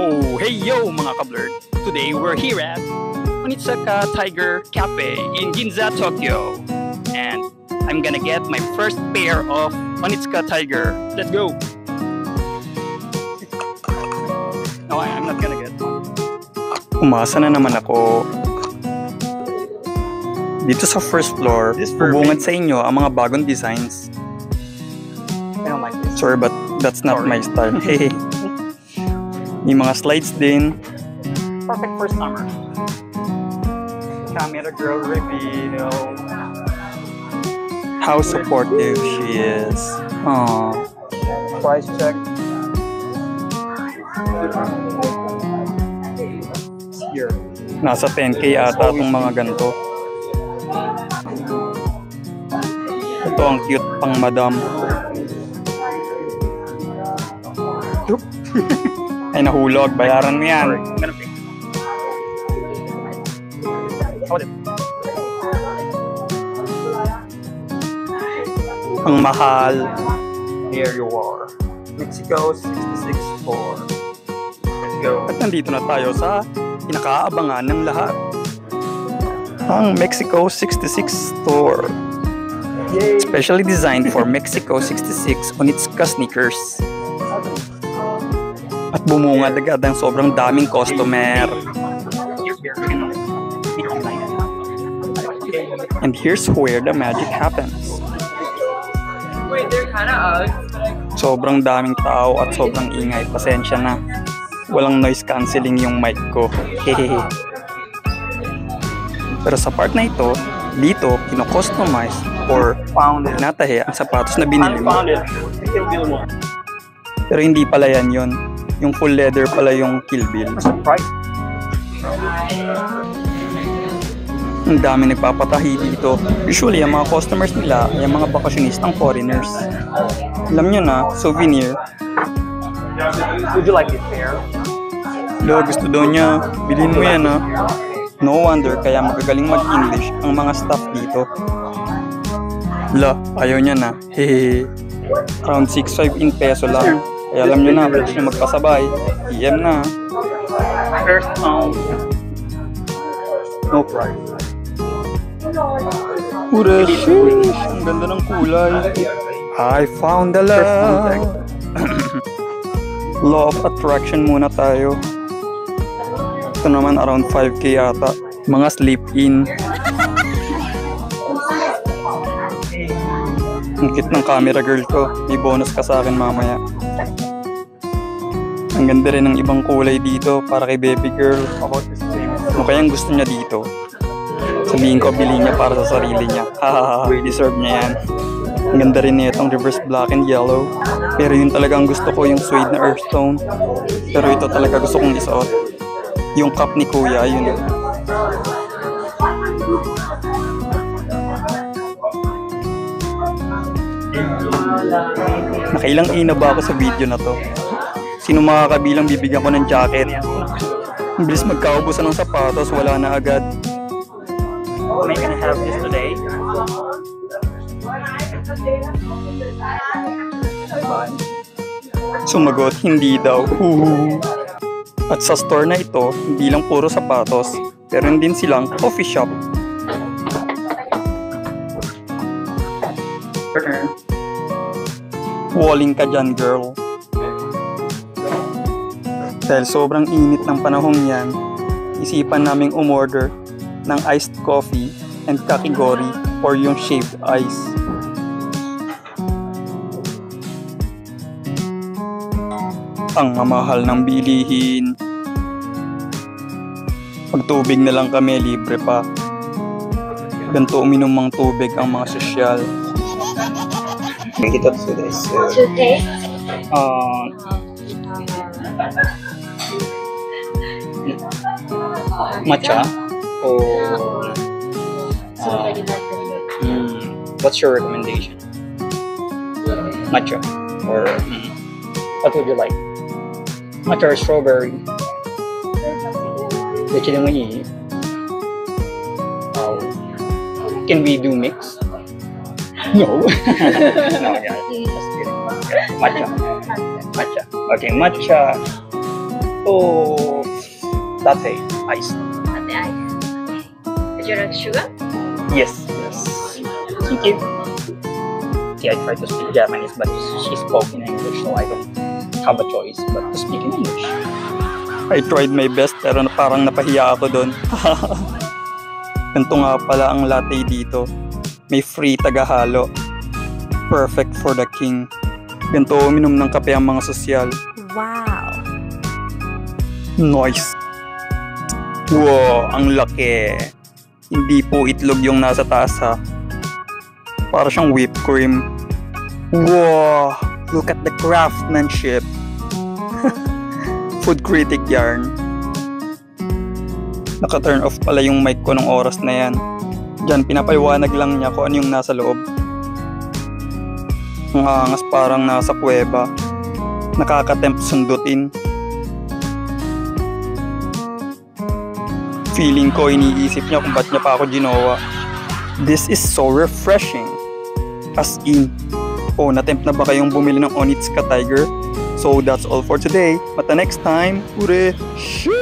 Oh, hey yo mga ka-blurred! Today we're here at Onitsuka Tiger Cafe in Ginza, Tokyo. And I'm gonna get my first pair of Onitsuka Tiger. Let's go! No, I'm not gonna get one. Umasa na naman ako. Dito sa first floor, bubungad sa inyo ang mga bagong designs. I don't like this. Sorry, but that's not my style. Hey. May mga slides din. Perfect for summer. Camera girl reveal. How supportive she is. Aww. Price check. Here. Nasa 10K ata itong mga ganito. Ito ang cute pang madam. Ay, nahulog. Bayaran mo yan. Ang mahal. Here you are. Mexico 66 store. Let's go. At nandito na tayo sa pinakaabangan ng lahat. Ang Mexico 66 store. Yay. Specially designed for Mexico 66 Onitsuka sneakers. At bumungad agad ang sobrang daming customer. And here's where the magic happens. Wait, they're kind of Sobrang daming tao at sobrang ingay. Pasensya na. Walang noise cancelling yung mic ko. Hehehe. Pero sa part na ito, dito, kino-customize or tinatahi ang sapatos na binili mo. Pero hindi pala yan yun. Yung full leather pala yung Kill Bill. Ang dami nagpapatahi dito. Usually, ang mga customers nila ay ang mga bakasyonistang foreigners. Alam nyo na, souvenir. Would you like this pair? Lo, gusto daw niya. Bilhin mo yan, ha. No wonder kaya magagaling mag-English ang mga staff dito. La, ayaw niya na. Hehehe. Around 6.5 in peso lang. Kaya alam nyo na, pwede nyo magpasabay. PM na. First pound. No price. Pura sheesh. Ang ganda ng kulay. I found the love. Law of attraction muna tayo. Ito naman around 5K ata. Mga sleep-in. Ang cute ng camera girl ko. May bonus ka sa akin mamaya. Ang ganda rin ng ibang kulay dito para kay baby girl. Ano kayang gusto niya dito? Sabihin ko, bilhin niya para sa sarili niya. Hahaha, deserve niya yan. Ang ganda rin niya itong reverse black and yellow. Pero yun talagang gusto ko yung suede na earth tone. Pero ito talaga gusto kong isuot. Yung cup ni kuya, yun. Nakailang ina ba ako sa video na to? Sino makakabilang bibigyan ko ng jacket? Ang bilis magkaubusan ng sapatos, wala na agad. Am I gonna have this today? Sumagot, hindi daw. At sa store na ito, hindi lang puro sapatos, pero din silang coffee shop. Walling ka dyan, girl. Dahil sobrang init ng panahong yan, isipan naming umorder ng iced coffee and kakigori or yung shaved ice. Ang mamahal ng bilihin. Pagtubig na lang kami, libre pa. Ganito uminom ng tubig ang mga sosyal. Make it up to this. okay. Matcha or what's your recommendation? Matcha or what would you like? Matcha or strawberry? Can we do mix? No. No, yeah. Just kidding. Okay. Matcha. Matcha. Okay, matcha. Oh, latte, ice. Latte ice. Okay. Would you like sugar? Yes. Thank you. See, I tried to speak Japanese, but she spoke in English, so I don't have a choice but to speak in English. I tried my best, pero parang napahiya ako doon. Ganito nga pala ang latte dito. May free tagahalo. Perfect for the king. Ganito uminom ng kape ang mga sosyal. Wow. Nice. Wow, ang laki. Hindi po itlog yung nasa taas ha. Para siyang whipped cream. Wow, look at the craftsmanship. Food critic yarn. Naka-turn off pala yung mic ko ng oras na yan. Diyan, pinapaliwanag lang niya kung ano yung nasa loob. Ang angas parang nasa kuweba. Nakaka-tempt sundutin. Feeling ko iniisip niya kung ba't niya pa ako ginawa. This is so refreshing. As in, natempt na ba kayong bumili ng Onitsuka Tiger? So that's all for today. But the next time, ure, shoo!